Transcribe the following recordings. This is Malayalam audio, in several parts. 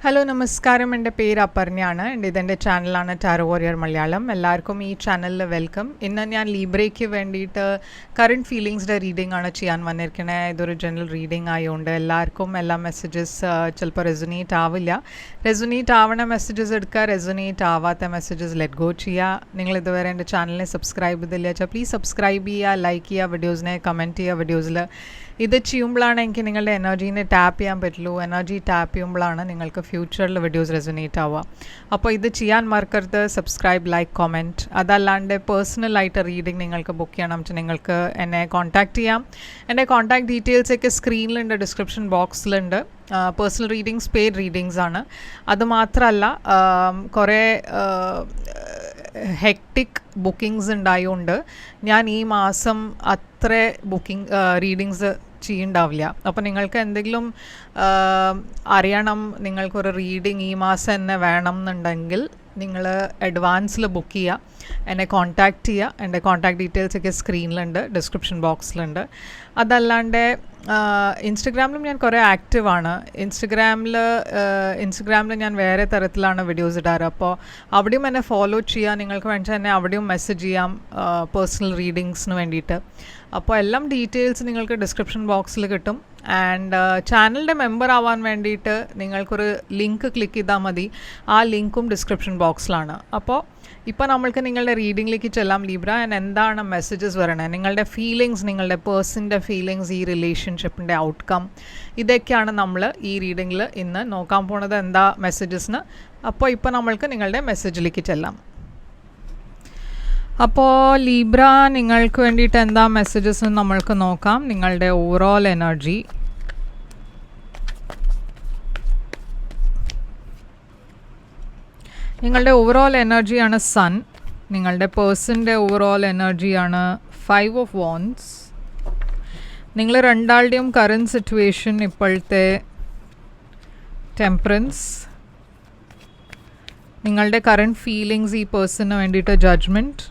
ഹലോ നമസ്കാരം, എൻ്റെ പേര് അപർണയാണ്. ഇതെൻ്റെ ചാനലാണ് ടാരോ വാരിയർ മലയാളം. എല്ലാവർക്കും ഈ ചാനലിൽ വെൽക്കം. ഇന്ന് ഞാൻ ലീബ്രയ്ക്ക് വേണ്ടിയിട്ട് കറണ്ട് ഫീലിങ്സിൻ്റെ റീഡിംഗ് ആണ് ചെയ്യാൻ വന്നിരിക്കുന്നത്. ഇതൊരു ജനറൽ റീഡിംഗ് ആയതുകൊണ്ട് എല്ലാവർക്കും എല്ലാ മെസ്സേജസ് ചിലപ്പോൾ റെസൊനേറ്റ് ആവില്ല. റെസൊനേറ്റ് ആവണ മെസ്സേജസ് എടുക്കുക, റെസൊനേറ്റ് ആവാത്ത മെസ്സേജസ് ലെറ്റ് ഗോ ചെയ്യുക. നിങ്ങൾ ഇതുവരെ എൻ്റെ ചാനലിനെ സബ്സ്ക്രൈബ് ചെയ്തില്ല വെച്ചാൽ പ്ലീസ് സബ്സ്ക്രൈബ് ചെയ്യുക, ലൈക്ക് ചെയ്യുക, വീഡിയോസിനെ കമൻറ്റ് ചെയ്യുക. വീഡിയോസിൽ ഇത് ചെയ്യുമ്പോഴാണ് എനിക്ക് നിങ്ങളുടെ എനർജീനെ ടാപ്പ് ചെയ്യാൻ പറ്റുള്ളൂ. എനർജി ടാപ്പ് ചെയ്യുമ്പോഴാണ് നിങ്ങൾക്ക് ഫ്യൂച്ചറിൽ വീഡിയോസ് റെസൊനേറ്റ് ആവുക. അപ്പോൾ ഇത് ചെയ്യാൻ മറക്കരുത്. Subscribe, like, comment. അതല്ലാണ്ട് പേഴ്സണലായിട്ട് റീഡിംഗ് നിങ്ങൾക്ക് ബുക്ക് ചെയ്യണം വെച്ചാൽ നിങ്ങൾക്ക് എന്നെ കോൺടാക്റ്റ് ചെയ്യാം. എൻ്റെ കോൺടാക്ട് ഡീറ്റെയിൽസൊക്കെ സ്ക്രീനിലുണ്ട്, ഡിസ്ക്രിപ്ഷൻ ബോക്സിലുണ്ട്. പേഴ്സണൽ റീഡിങ്സ് പെയ്ഡ് റീഡിങ്സ് ആണ്. അതുമാത്രമല്ല കുറേ ഹെക്ടിക് ബുക്കിങ്സ് ഉണ്ടായതുകൊണ്ട് ഞാൻ ഈ മാസം അത്ര റീഡിങ്സ് ചെയ്യുന്നുണ്ടാവില്ല. അപ്പോൾ നിങ്ങൾക്ക് എന്തെങ്കിലും അറിയണം, നിങ്ങൾക്കൊരു റീഡിങ് ഈ മാസം തന്നെ വേണം എന്നുണ്ടെങ്കിൽ നിങ്ങൾ അഡ്വാൻസിൽ ബുക്ക് ചെയ്യുക, എന്നെ കോൺടാക്റ്റ് ചെയ്യുക. എൻ്റെ കോൺടാക്ട് ഡീറ്റെയിൽസൊക്കെ സ്ക്രീനിലുണ്ട്, ഡിസ്ക്രിപ്ഷൻ ബോക്സിലുണ്ട്. അതല്ലാണ്ട് ഇൻസ്റ്റഗ്രാമിലും ഞാൻ കുറേ ആക്റ്റീവാണ്. ഇൻസ്റ്റഗ്രാമിൽ ഞാൻ വേറെ തരത്തിലാണ് വീഡിയോസ് ഇടാറ്. അപ്പോൾ അവിടെയും എന്നെ ഫോളോ ചെയ്യുക. നിങ്ങൾക്ക് വേണ്ടിയിട്ട് എന്നെ അവിടെയും മെസ്സേജ് ചെയ്യാം പേഴ്സണൽ റീഡിങ്സിന് വേണ്ടിയിട്ട്. അപ്പോൾ എല്ലാം ഡീറ്റെയിൽസ് നിങ്ങൾക്ക് ഡിസ്ക്രിപ്ഷൻ ബോക്സിൽ കിട്ടും. ആൻഡ് ചാനലിൻ്റെ മെമ്പർ ആവാൻ വേണ്ടിയിട്ട് നിങ്ങൾക്കൊരു ലിങ്ക് ക്ലിക്ക് ചെയ്താൽ മതി. ആ ലിങ്കും ഡിസ്ക്രിപ്ഷൻ ബോക്സിലാണ്. അപ്പോൾ ഇപ്പോൾ നമ്മൾക്ക് നിങ്ങളുടെ റീഡിങ്ങിലേക്ക് ചെല്ലാം ലീബ്ര. എന്താണ് മെസ്സേജസ് വരണത്, നിങ്ങളുടെ ഫീലിങ്സ്, നിങ്ങളുടെ പേഴ്സൻ്റെ ഫീലിങ്സ്, ഈ റിലേഷൻഷിപ്പിൻ്റെ ഔട്ട്കം, ഇതൊക്കെയാണ് നമ്മൾ ഈ റീഡിങ്ങിൽ ഇന്ന് നോക്കാൻ പോണത്. എന്താ മെസ്സേജസിന്. അപ്പോൾ ഇപ്പോൾ നമ്മൾക്ക് നിങ്ങളുടെ മെസ്സേജിലേക്ക് ചെല്ലാം. അപ്പോൾ ലീബ്ര, നിങ്ങൾക്ക് വേണ്ടിയിട്ട് എന്താ മെസ്സേജസ് നമ്മൾക്ക് നോക്കാം. നിങ്ങളുടെ ഓവറോൾ എനർജി, നിങ്ങളുടെ ഓവറോൾ എനർജിയാണ് സൺ. നിങ്ങളുടെ പേഴ്സൻ്റെ ഓവറോൾ എനർജിയാണ് 5 of Wands. നിങ്ങൾ രണ്ടാളുടെയും കറൻറ്റ് സിറ്റുവേഷൻ ഇപ്പോഴത്തെ ടെമ്പറൻസ്. നിങ്ങളുടെ കറൻറ്റ് ഫീലിങ്സ് ഈ പേഴ്സണിന് വേണ്ടിയിട്ട് ജഡ്ജ്മെൻറ്റ്.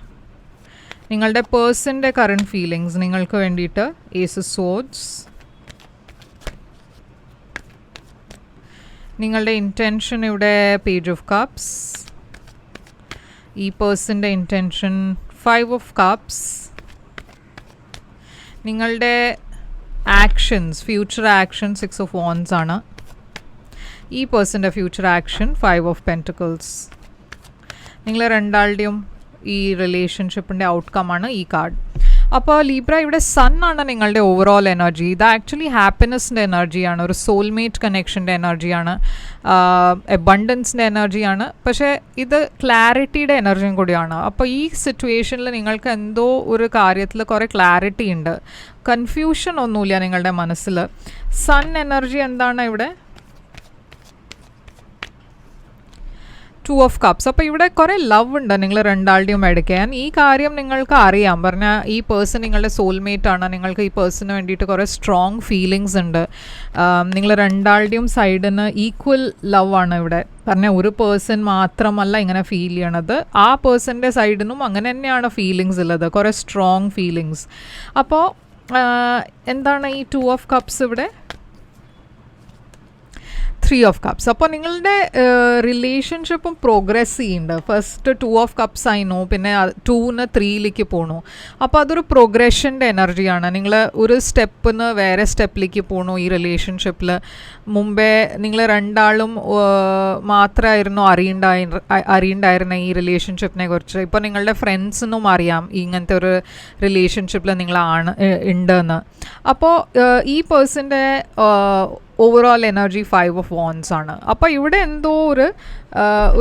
നിങ്ങളുടെ പേഴ്സൻ്റെ കറൻറ്റ് ഫീലിങ്സ് നിങ്ങൾക്ക് വേണ്ടിയിട്ട് ഏസ് ഓഫ് സോർഡ്സ്. നിങ്ങളുടെ ഇൻറ്റൻഷൻ ഇവിടെ പേജ് ഓഫ് കപ്സ്. ഈ പേഴ്സൻ്റെ ഇൻറ്റൻഷൻ 5 of Cups. നിങ്ങളുടെ actions, future action 6 of Wands ആണ്. ഈ പേഴ്സൻ്റെ ഫ്യൂച്ചർ ആക്ഷൻ 5 of Pentacles. നിങ്ങൾ രണ്ടാളുടെയും ഈ റിലേഷൻഷിപ്പിൻ്റെ ഔട്ട്കമാണ് ഈ കാർഡ്. അപ്പോൾ ലീബ്ര, ഇവിടെ സൺ ആണ് നിങ്ങളുടെ ഓവറോൾ എനർജി. ഇത് ആക്ച്വലി ഹാപ്പിനെസ്സിൻ്റെ എനർജിയാണ്, ഒരു സോൾമേറ്റ് കണക്ഷൻ്റെ എനർജിയാണ്, അബണ്ടൻസിൻ്റെ എനർജിയാണ്. പക്ഷേ ഇത് ക്ലാരിറ്റിയുടെ എനർജിയും കൂടിയാണ്. അപ്പോൾ ഈ സിറ്റുവേഷനിൽ നിങ്ങൾക്ക് എന്തോ ഒരു കാര്യത്തിൽ കുറേ ക്ലാരിറ്റി ഉണ്ട്, കൺഫ്യൂഷൻ ഒന്നുമില്ല നിങ്ങളുടെ മനസ്സിൽ. സൺ എനർജി എന്താണ് ഇവിടെ? 2 of Cups. അപ്പോൾ ഇവിടെ കുറേ ലവ് ഉണ്ട് നിങ്ങൾ രണ്ടാളുടെയും എടുക്കാൻ. ഈ കാര്യം നിങ്ങൾക്ക് അറിയാം. പറഞ്ഞാൽ ഈ പേഴ്സൺ നിങ്ങളുടെ സോൾമേറ്റ് ആണ്. നിങ്ങൾക്ക് ഈ പേഴ്സണിന് വേണ്ടിയിട്ട് കുറേ സ്ട്രോങ് ഫീലിങ്സ് ഉണ്ട്. നിങ്ങൾ രണ്ടാളുടെയും സൈഡിന് ഈക്വൽ ലവ് ആണ് ഇവിടെ. പറഞ്ഞാൽ ഒരു പേഴ്സൺ മാത്രമല്ല ഇങ്ങനെ ഫീൽ ചെയ്യണത്, ആ പേഴ്സൻ്റെ സൈഡിനും അങ്ങനെ തന്നെയാണ് ഫീലിങ്സ് ഉള്ളത്, കുറേ സ്ട്രോങ് ഫീലിങ്സ്. അപ്പോൾ എന്താണ് ഈ 2 of Cups ഇവിടെ? 3 of Cups. അപ്പോൾ നിങ്ങളുടെ റിലേഷൻഷിപ്പും പ്രോഗ്രസ് ചെയ്യുന്നുണ്ട്. ഫസ്റ്റ് 2 of Cups ആയിരുന്നു, പിന്നെ 2ന് 3ലേക്ക് പോണു. അപ്പോൾ അതൊരു പ്രോഗ്രഷൻ്റെ എനർജിയാണ്. നിങ്ങൾ ഒരു സ്റ്റെപ്പിന്ന് വേറെ സ്റ്റെപ്പിലേക്ക് പോണു ഈ റിലേഷൻഷിപ്പിൽ. മുമ്പേ നിങ്ങൾ രണ്ടാളും മാത്രമായിരുന്നു അറിയണ്ടായിരുന്ന ഈ റിലേഷൻഷിപ്പിനെ കുറിച്ച്. ഇപ്പോൾ നിങ്ങളുടെ ഫ്രണ്ട്സിനും അറിയാം ഇങ്ങനത്തെ ഒരു റിലേഷൻഷിപ്പിൽ നിങ്ങളാണ് ഉണ്ടെന്ന്. അപ്പോൾ ഈ പേഴ്സൻ്റെ ഓവറോൾ എനർജി 5 of Wands ആണ്. അപ്പോൾ ഇവിടെ എന്തോ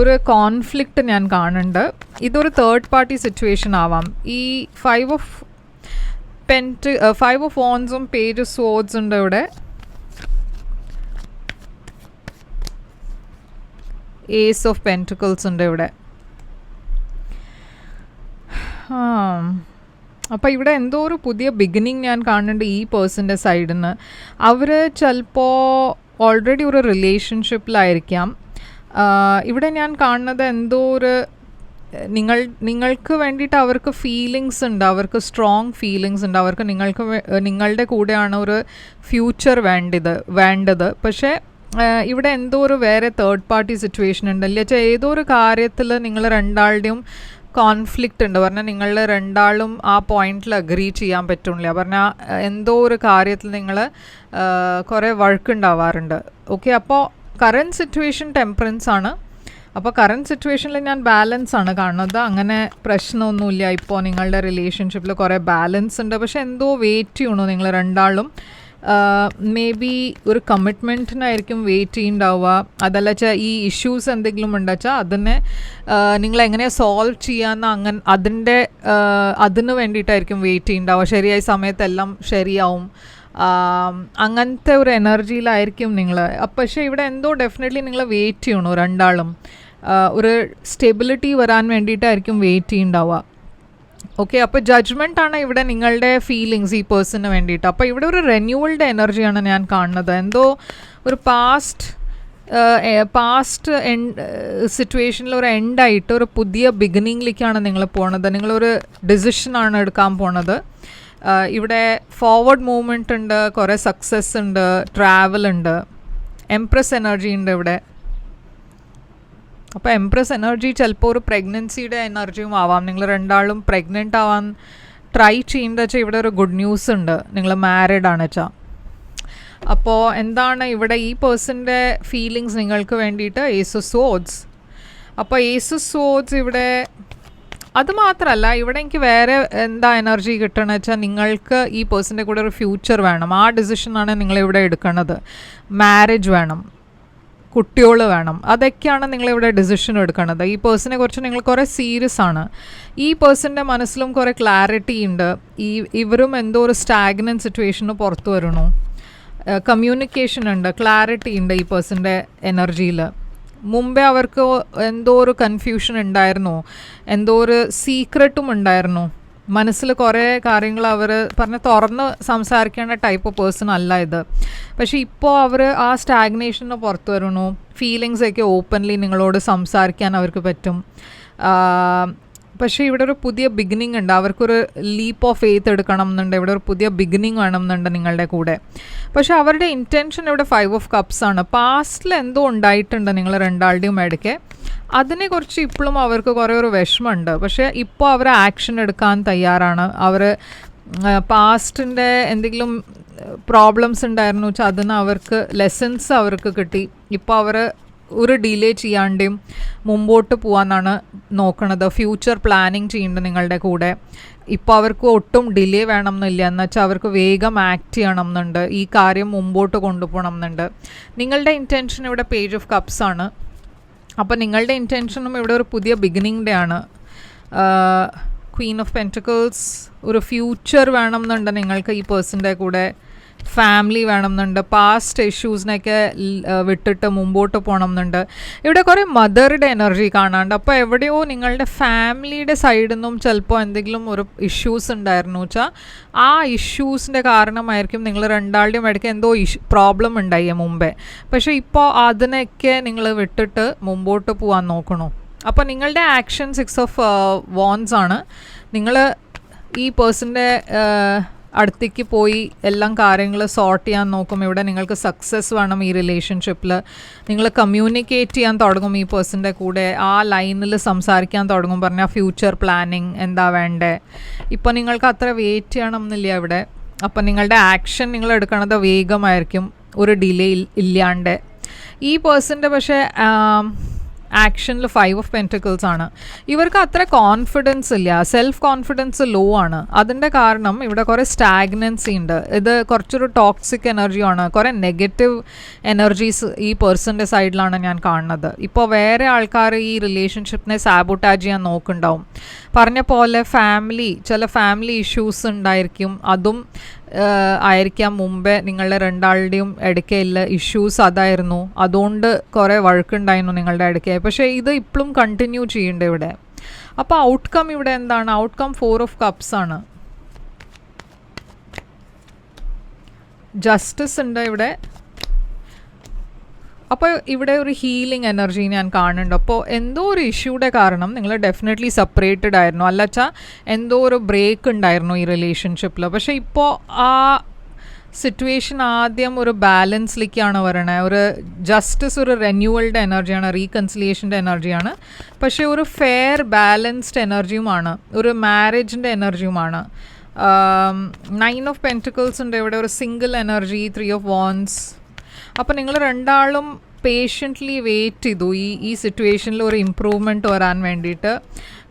ഒരു കോൺഫ്ലിക്റ്റ് ഞാൻ കാണുന്നുണ്ട്. ഇതൊരു തേർഡ് പാർട്ടി സിറ്റുവേഷൻ ആവാം. ഈ 5 of Wandsഉം പേജ് ഓഫ് സോർഡ്സ് ഉണ്ട് ഇവിടെ. ഏസ് ഓഫ് പെൻറ്റിക്കിൾസ് ഉണ്ട് ഇവിടെ. അപ്പോൾ ഇവിടെ എന്തോ ഒരു പുതിയ ബിഗിനിങ് ഞാൻ കാണുന്നുണ്ട് ഈ പേഴ്സൻ്റെ സൈഡിൽ നിന്ന്. അവർ ചിലപ്പോൾ ഓൾറെഡി ഒരു റിലേഷൻഷിപ്പിലായിരിക്കാം. ഇവിടെ ഞാൻ കാണുന്നത് എന്തോ ഒരു നിങ്ങൾക്ക് വേണ്ടിയിട്ട് അവർക്ക് ഫീലിങ്സ് ഉണ്ട്, അവർക്ക് സ്ട്രോങ് ഫീലിങ്സ് ഉണ്ട്, അവർക്ക് നിങ്ങളുടെ കൂടെയാണ് ഒരു ഫ്യൂച്ചർ വേണ്ടത്. പക്ഷേ ഇവിടെ എന്തോ ഒരു വേറെ തേർഡ് പാർട്ടി സിറ്റുവേഷൻ ഉണ്ടല്ലേ വെച്ചാൽ ഏതോ ഒരു കാര്യത്തിൽ നിങ്ങൾ രണ്ടാളുടെയും കോൺഫ്ലിക്റ്റ് ഉണ്ട് പറഞ്ഞാൽ നിങ്ങൾ രണ്ടാളും ആ പോയിന്റിൽ അഗ്രി ചെയ്യാൻ പറ്റുന്നില്ല പറഞ്ഞാൽ എന്തോ ഒരു കാര്യത്തിൽ നിങ്ങൾ കുറേ വഴക്കുണ്ടാവാറുണ്ട്. ഓക്കെ, അപ്പോൾ കറൻറ്റ് സിറ്റുവേഷൻ ടെമ്പറൻസ് ആണ്. അപ്പോൾ കറൻറ്റ് സിറ്റുവേഷനിൽ ഞാൻ ബാലൻസ് ആണ് കാണുന്നത്. അങ്ങനെ പ്രശ്നമൊന്നുമില്ല. ഇപ്പോൾ നിങ്ങളുടെ റിലേഷൻഷിപ്പിൽ കുറേ ബാലൻസ് ഉണ്ട്. പക്ഷെ എന്തോ വെയിറ്റ് ചെയ്യണോ നിങ്ങൾ രണ്ടാളും. മേ ബി ഒരു കമ്മിറ്റ്മെൻറ്റിനായിരിക്കും വെയിറ്റ് ചെയ്യുന്നുണ്ടാവുക. അതല്ല വെച്ചാൽ ഈ ഇഷ്യൂസ് എന്തെങ്കിലും ഉണ്ടെച്ചാൽ അതിനെ നിങ്ങളെങ്ങനെ സോൾവ് ചെയ്യാമെന്ന് അങ്ങനെ അതിന് വേണ്ടിയിട്ടായിരിക്കും വെയിറ്റ് ചെയ്യുന്നുണ്ടാവുക. ശരിയായ സമയത്തെല്ലാം ശരിയാവും, അങ്ങനത്തെ ഒരു എനർജിയിലായിരിക്കും നിങ്ങൾ. പക്ഷേ ഇവിടെ എന്തോ ഡെഫിനറ്റ്ലി നിങ്ങൾ വെയിറ്റ് ചെയ്യണോ രണ്ടാളും. ഒരു സ്റ്റെബിലിറ്റി വരാൻ വേണ്ടിയിട്ടായിരിക്കും വെയിറ്റ് ചെയ്യുന്നുണ്ടാവുക. ഓക്കെ, അപ്പോൾ ജഡ്ജ്മെൻ്റ് ആണ് ഇവിടെ നിങ്ങളുടെ ഫീലിങ്സ് ഈ പേഴ്സണിന് വേണ്ടിയിട്ട്. അപ്പോൾ ഇവിടെ ഒരു റെന്യൂവൽഡ് എനർജിയാണ് ഞാൻ കാണുന്നത്. എന്തോ ഒരു പാസ്റ്റ് സിറ്റുവേഷനിൽ ഒരു എൻഡായിട്ട് ഒരു പുതിയ ബിഗിനിങ്ങിലേക്കാണ് നിങ്ങൾ പോണത്. നിങ്ങളൊരു ഡിസിഷനാണ് എടുക്കാൻ പോണത്. ഇവിടെ ഫോർവേഡ് മൂവ്മെൻ്റ് ഉണ്ട്, കുറേ സക്സസ് ഉണ്ട്, ട്രാവൽ ഉണ്ട്, എംപ്രസ് എനർജി ഉണ്ട് ഇവിടെ. അപ്പോൾ എംപ്രസ് എനർജി ചിലപ്പോൾ ഒരു പ്രഗ്നൻസിയുടെ എനർജിയും ആവാം. നിങ്ങൾ രണ്ടാളും പ്രഗ്നൻ്റ് ആവാൻ ട്രൈ ചെയ്യുന്നത് വെച്ചാൽ ഇവിടെ ഒരു ഗുഡ് ന്യൂസ് ഉണ്ട്, നിങ്ങൾ മാരീഡ് ആണ് വെച്ചാൽ. അപ്പോൾ എന്താണ് ഇവിടെ ഈ പേഴ്സൻ്റെ ഫീലിങ്സ് നിങ്ങൾക്ക് വേണ്ടിയിട്ട്? Ace of swords. അപ്പോൾ ഏസ് ഓഫ് സ്വോർഡ്സ് ഇവിടെ അത് മാത്രമല്ല, ഇവിടെ എനിക്ക് വേറെ എന്താ എനർജി കിട്ടണമെന്ന് വെച്ചാൽ നിങ്ങൾക്ക് ഈ പേഴ്സൻ്റെ കൂടെ ഒരു ഫ്യൂച്ചർ വേണം. ആ ഡിസിഷനാണ് നിങ്ങളിവിടെ എടുക്കുന്നത്. മാരേജ് വേണം, കുട്ടികൾ വേണം, അതൊക്കെയാണ് നിങ്ങളിവിടെ ഡിസിഷൻ എടുക്കുന്നത്. ഈ പേഴ്സണെ കുറിച്ച് നിങ്ങൾ കുറേ സീരിയസ് ആണ്. ഈ പേഴ്സൻ്റെ മനസ്സിലും കുറേ ക്ലാരിറ്റി ഉണ്ട്. ഇവരും എന്തോ ഒരു സ്റ്റാഗ്നൻ സിറ്റുവേഷന് പുറത്തു വരണു. കമ്മ്യൂണിക്കേഷൻ ഉണ്ട്, ക്ലാരിറ്റി ഉണ്ട് ഈ പേഴ്സൻ്റെ എനർജിയിൽ. മുമ്പേ അവർക്ക് എന്തോ ഒരു കൺഫ്യൂഷൻ ഉണ്ടായിരുന്നു, എന്തോ ഒരു സീക്രട്ടും ഉണ്ടായിരുന്നു. മനസ്സിൽ കുറേ കാര്യങ്ങൾ അവർ തുറന്ന് സംസാരിക്കേണ്ട ടൈപ്പ് ഓഫ് പേഴ്സൺ അല്ല ഇത്. പക്ഷേ ഇപ്പോൾ അവർ ആ സ്റ്റാഗ്നേഷന് പുറത്ത് വരണു. ഫീലിങ്സൊക്കെ ഓപ്പൺലി നിങ്ങളോട് സംസാരിക്കാൻ അവർക്ക് പറ്റും. പക്ഷേ ഇവിടെ ഒരു പുതിയ ബിഗിനിങ് ഉണ്ട്. അവർക്കൊരു ലീപ്പ് ഓഫ് ഫെയ്ത്ത് എടുക്കണം എന്നുണ്ട്. ഇവിടെ ഒരു പുതിയ ബിഗിനിങ് വേണം എന്നുണ്ട് നിങ്ങളുടെ കൂടെ. പക്ഷേ അവരുടെ ഇൻറ്റൻഷൻ ഇവിടെ 5 ഓഫ് കപ്സ് ആണ്. പാസ്റ്റിൽ എന്തോ ഉണ്ടായിട്ടുണ്ട് നിങ്ങൾ രണ്ടാളുടെയും ഇടയ്ക്ക്. അതിനെക്കുറിച്ച് ഇപ്പോഴും അവർക്ക് കുറേ ഒരു വിഷമമുണ്ട്. പക്ഷേ ഇപ്പോൾ അവർ ആക്ഷൻ എടുക്കാൻ തയ്യാറാണ്. അവർ പാസ്റ്റിൻ്റെ എന്തെങ്കിലും പ്രോബ്ലംസ് ഉണ്ടായിരുന്നു വെച്ചാൽ അതിന് അവർക്ക് ലെസൺസ് അവർക്ക് കിട്ടി. ഇപ്പോൾ അവർ ഒരു ഡിലേ ചെയ്യാണ്ടും മുമ്പോട്ട് പോകാനാണ് നോക്കണത്. ഫ്യൂച്ചർ പ്ലാനിങ് ചെയ്യുന്നുണ്ട് നിങ്ങളുടെ കൂടെ. ഇപ്പോൾ അവർക്ക് ഒട്ടും ഡിലേ വേണം എന്നില്ല, എന്നുവെച്ചാൽ അവർക്ക് വേഗം ആക്ട് ചെയ്യണം എന്നുണ്ട്. ഈ കാര്യം മുമ്പോട്ട് കൊണ്ടുപോകണം എന്നുണ്ട്. നിങ്ങളുടെ ഇൻറ്റൻഷൻ ഇവിടെ പേജ് ഓഫ് കപ്സ് ആണ്. അപ്പോൾ നിങ്ങളുടെ ഇൻറ്റൻഷനും ഇവിടെ ഒരു പുതിയ ബിഗിനിങ്ങിൻ്റെ ആണ്. ക്വീൻ ഓഫ് പെൻറ്റക്കിൾസ്, ഒരു ഫ്യൂച്ചർ വേണം എന്നുണ്ട് നിങ്ങൾക്ക് ഈ പേഴ്സൻ്റെ കൂടെ. ഫാമിലി വേണം എന്നുണ്ട്. പാസ്റ്റ് ഇഷ്യൂസിനൊക്കെ വിട്ടിട്ട് മുമ്പോട്ട് പോകണം എന്നുണ്ട്. ഇവിടെ കുറേ മദറുടെ എനർജി കാണാണ്ട്. അപ്പോൾ എവിടെയോ നിങ്ങളുടെ ഫാമിലിയുടെ സൈഡിൽ നിന്നും ചിലപ്പോൾ എന്തെങ്കിലും ഒരു ഇഷ്യൂസ് ഉണ്ടായിരുന്നു വെച്ചാൽ ആ ഇഷ്യൂസിൻ്റെ കാരണമായിരിക്കും നിങ്ങൾ രണ്ടാളുടെയും ഇടയ്ക്ക് എന്തോ പ്രോബ്ലം ഉണ്ടായി മുമ്പേ. പക്ഷേ ഇപ്പോൾ അതിനൊക്കെ നിങ്ങൾ വിട്ടിട്ട് മുമ്പോട്ട് പോകാൻ നോക്കണു. അപ്പോൾ നിങ്ങളുടെ ആക്ഷൻ 6 ഓഫ് വോൺസ് ആണ്. നിങ്ങൾ ഈ പേഴ്സൻ്റെ അടുത്തേക്ക് പോയി എല്ലാം കാര്യങ്ങൾ സോർട്ട് ചെയ്യാൻ നോക്കും. ഇവിടെ നിങ്ങൾക്ക് സക്സസ് വേണം ഈ റിലേഷൻഷിപ്പിൽ. നിങ്ങൾ കമ്മ്യൂണിക്കേറ്റ് ചെയ്യാൻ തുടങ്ങും ഈ പേഴ്സൻ്റെ കൂടെ. ആ ലൈനിൽ സംസാരിക്കാൻ തുടങ്ങും. പറഞ്ഞാൽ ഫ്യൂച്ചർ പ്ലാനിങ് എന്താ വേണ്ടേ. ഇപ്പോൾ നിങ്ങൾക്ക് അത്ര വെയിറ്റ് ചെയ്യണം എന്നില്ല ഇവിടെ. അപ്പം നിങ്ങളുടെ ആക്ഷൻ നിങ്ങൾ എടുക്കണത് വേഗമായിരിക്കും, ഒരു ഡിലേ ഇല്ലാണ്ട്. ഈ പേഴ്സൻ്റെ പക്ഷേ ആക്ഷനിൽ 5 ഓഫ് പെൻറ്റക്കിൾസ് ആണ്. ഇവർക്ക് അത്ര കോൺഫിഡൻസ് ഇല്ല, സെൽഫ് കോൺഫിഡൻസ് ലോ ആണ്. അതിൻ്റെ കാരണം ഇവിടെ കുറേ സ്റ്റാഗ്നൻസി ഉണ്ട്. ഇത് കുറച്ചൊരു ടോക്സിക് എനർജിയാണ്. കുറേ നെഗറ്റീവ് എനർജീസ് ഈ പേഴ്സൻ്റെ സൈഡിലാണ് ഞാൻ കാണുന്നത്. ഇപ്പോൾ വേറെ ആൾക്കാർ ഈ റിലേഷൻഷിപ്പിനെ സാബോട്ടാജ് ചെയ്യാൻ നോക്കുന്നുണ്ടാവും. പറഞ്ഞ പോലെ ചില ഫാമിലി ഇഷ്യൂസ് ഉണ്ടായിരിക്കും. അതും ആയിരിക്കാം മുമ്പേ നിങ്ങളുടെ രണ്ടാളുടെയും ഇടയ്ക്കുള്ള ഇഷ്യൂസ് അതായിരുന്നു. അതുകൊണ്ട് കുറേ വഴക്കുണ്ടായിരുന്നു നിങ്ങളുടെ ഇടയ്ക്ക്. പക്ഷേ ഇത് ഇപ്പോഴും കണ്ടിന്യൂ ചെയ്യേണ്ടത് ഇവിടെ. അപ്പോൾ ഔട്ട്കം ഇവിടെ എന്താണ്? ഔട്ട്കം 4 ഓഫ് കപ്സ് ആണ്. ജസ്റ്റിസ് ഉണ്ട് ഇവിടെ. അപ്പോൾ ഇവിടെ ഒരു ഹീലിംഗ് എനർജി ഞാൻ കാണുന്നുണ്ട്. അപ്പോൾ എന്തോ ഒരു ഇഷ്യൂടെ കാരണം നിങ്ങൾ ഡെഫിനറ്റ്ലി സെപ്പറേറ്റഡ് ആയിരുന്നു, അല്ലച്ചാൽ എന്തോ ഒരു ബ്രേക്ക് ഉണ്ടായിരുന്നു ഈ റിലേഷൻഷിപ്പിൽ. പക്ഷേ ഇപ്പോൾ ആ സിറ്റുവേഷൻ ആദ്യം ഒരു ബാലൻസിലേക്കാണ് വരണേ, ഒരു ജസ്റ്റിസ്, ഒരു റെന്യൂവലിൻ്റെ എനർജിയാണ്, റീകൺസിലിയേഷൻ്റെ എനർജിയാണ്, പക്ഷേ ഒരു ഫെയർ ബാലൻസ്ഡ് എനർജിയുമാണ്, ഒരു മാരേജിൻ്റെ എനർജിയുമാണ്. 9 ഓഫ് പെൻറ്റിക്കിൾസ് ഉണ്ട് ഇവിടെ, ഒരു സിംഗിൾ എനർജി, 3 ഓഫ് വാൻഡ്സ്. അപ്പോൾ നിങ്ങൾ രണ്ടാളും പേഷ്യൻ്റ്ലി വെയിറ്റ് ചെയ്തു ഈ സിറ്റുവേഷനിൽ ഒരു ഇമ്പ്രൂവ്മെൻറ്റ് വരാൻ വേണ്ടിയിട്ട്.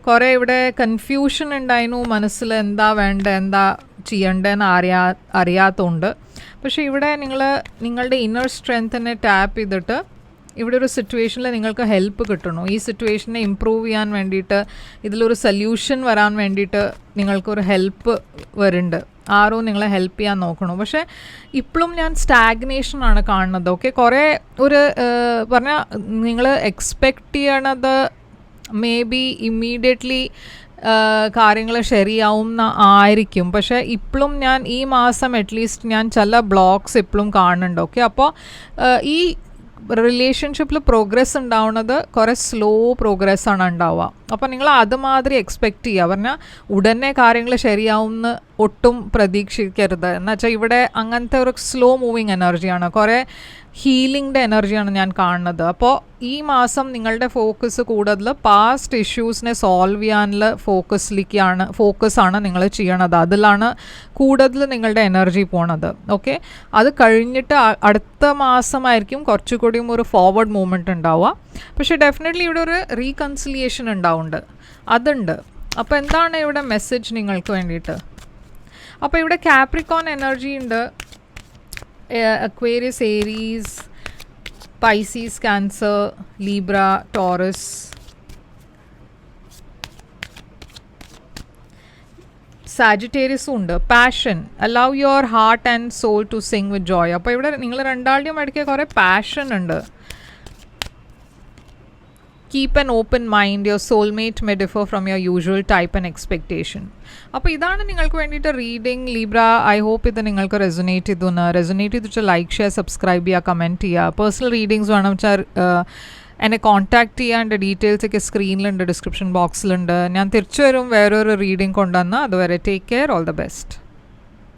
കുറേ ഇവിടെ കൺഫ്യൂഷൻ ഉണ്ടായിരുന്നു മനസ്സിൽ, എന്താ വേണ്ട എന്താ ചെയ്യേണ്ടതെന്ന് അറിയാത്തതുകൊണ്ട്. പക്ഷേ ഇവിടെ നിങ്ങളുടെ ഇന്നർ സ്ട്രെങ്ത്തിനെ ടാപ്പ് ചെയ്തിട്ട് ഇവിടെ ഒരു സിറ്റുവേഷനിൽ നിങ്ങൾക്ക് ഹെൽപ്പ് കിട്ടണു. ഈ സിറ്റുവേഷനെ ഇമ്പ്രൂവ് ചെയ്യാൻ വേണ്ടിയിട്ട്, ഇതിലൊരു സൊല്യൂഷൻ വരാൻ വേണ്ടിയിട്ട് നിങ്ങൾക്കൊരു ഹെൽപ്പ് വരുന്നുണ്ട്, ആരോ നിങ്ങളെ ഹെൽപ്പ് ചെയ്യാൻ നോക്കണു. പക്ഷേ ഇപ്പോഴും ഞാൻ സ്റ്റാഗ്നേഷനാണ് കാണുന്നത്. ഓക്കെ, കുറേ ഒരു പറഞ്ഞാൽ നിങ്ങൾ എക്സ്പെക്റ്റ് ചെയ്യണത് മേ ബി ഇമ്മീഡിയറ്റ്ലി കാര്യങ്ങൾ ശരിയാവുന്ന ആയിരിക്കും. പക്ഷേ ഇപ്പോഴും ഞാൻ ഈ മാസം അറ്റ്ലീസ്റ്റ് ഞാൻ ചില ബ്ലോക്സ് ഇപ്പോഴും കാണുന്നുണ്ട്. ഓക്കെ, അപ്പോൾ ഈ റിലേഷൻഷിപ്പിൽ പ്രോഗ്രസ് ഉണ്ടാവുന്നത് കുറേ സ്ലോ പ്രോഗ്രസ്സാണ് ഉണ്ടാവുക. അപ്പോൾ നിങ്ങൾ അതുമാതിരി എക്സ്പെക്റ്റ് ചെയ്യുക. പറഞ്ഞാൽ ഉടനെ കാര്യങ്ങൾ ശരിയാവുമെന്ന് ഒട്ടും പ്രതീക്ഷിക്കരുത്. എന്നുവെച്ചാൽ ഇവിടെ അങ്ങനത്തെ ഒരു സ്ലോ മൂവിങ് എനർജിയാണ്, കുറേ ഹീലിംഗിൻ്റെ എനർജിയാണ് ഞാൻ കാണുന്നത്. അപ്പോൾ ഈ മാസം നിങ്ങളുടെ ഫോക്കസ് കൂടുതൽ പാസ്റ്റ് ഇഷ്യൂസിനെ സോൾവ് ചെയ്യാനുള്ള ഫോക്കസാണ് നിങ്ങൾ ചെയ്യണത്. അതിലാണ് കൂടുതൽ നിങ്ങളുടെ എനർജി പോണത്. ഓക്കെ, അത് കഴിഞ്ഞിട്ട് അടുത്ത മാസമായിരിക്കും കുറച്ചുകൂടിയും ഒരു ഫോർവേഡ് മൂവ്മെൻറ്റ് ഉണ്ടാവുക. പക്ഷേ ഡെഫിനറ്റ്ലി ഇവിടെ ഒരു റീകൺസിലിയേഷൻ ഉണ്ടാവുന്നുണ്ട്, അതുണ്ട്. അപ്പോൾ എന്താണ് ഇവിടെ മെസ്സേജ് നിങ്ങൾക്ക് വേണ്ടിയിട്ട്? അപ്പോൾ ഇവിടെ കാപ്രിക്കോൺ എനർജി ഉണ്ട്, Aquarius, Aries, Pisces, Cancer, Libra, Taurus. Sagittarius ഉണ്ട്. Passion, allow your heart and soul to sing with joy. അപ്പോൾ ഇവിടെ നിങ്ങൾ രണ്ടാളുടെയും ഇടയ്ക്ക് കുറേ പാഷൻ ഉണ്ട്. Keep an open mind, your soulmate may differ from your usual type and expectation. അപ്പോൾ ഇതാണ് നിങ്ങൾക്ക് വേണ്ടിയിട്ട് റീഡിംഗ് ലീബ്ര. ഐ ഹോപ്പ് ഇത് നിങ്ങൾക്ക് റെസൊനേറ്റ് ചെയ്തിട്ട് ലൈക്ക് ചെയ്യുക, സബ്സ്ക്രൈബ് ചെയ്യുക, കമൻറ്റ് ചെയ്യുക. പേഴ്സണൽ റീഡിങ്സ് വേണം വെച്ചാൽ എന്നെ കോൺടാക്റ്റ് ചെയ്യുക. എൻ്റെ ഡീറ്റെയിൽസൊക്കെ സ്ക്രീനിലുണ്ട്, ഡിസ്ക്രിപ്ഷൻ ബോക്സിലുണ്ട്. ഞാൻ തിരിച്ചു വരും വേറൊരു റീഡിംഗ് കൊണ്ടുവന്ന്. അതുവരെ take care, all the best.